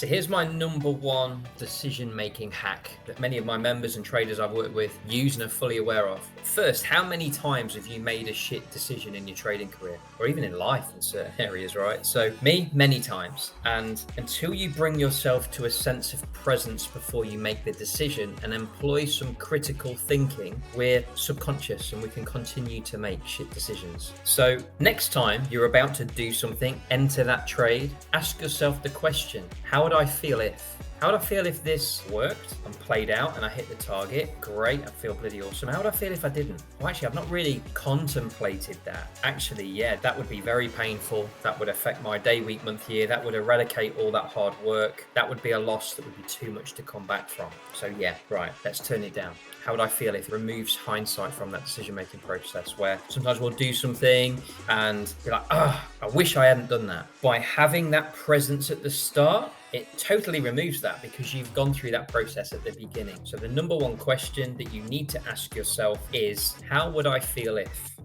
So here's my number one decision-making hack that many of my members and traders I've worked with use and are fully aware of. First, how many times have you made a shit decision in your trading career or even in life in certain areas, right? So me, many times. And until you bring yourself to a sense of presence before you make the decision and employ some critical thinking, we're subconscious and we can continue to make shit decisions. So next time you're about to do something, enter that trade, ask yourself the question, how would I feel if? How would I feel if this worked and played out and I hit the target? Great, I feel bloody awesome. How would I feel if I didn't? Well, actually, I've not really contemplated that. Actually, yeah, that would be very painful. That would affect my day, week, month, year. That would eradicate all that hard work. That would be a loss that would be too much to come back from. So yeah, right, let's turn it down. How would I feel if it removes hindsight from that decision-making process where sometimes we'll do something and be like, I wish I hadn't done that. By having that presence at the start, it totally removes that because you've gone through that process at the beginning. So the number one question that you need to ask yourself is, how would I feel if?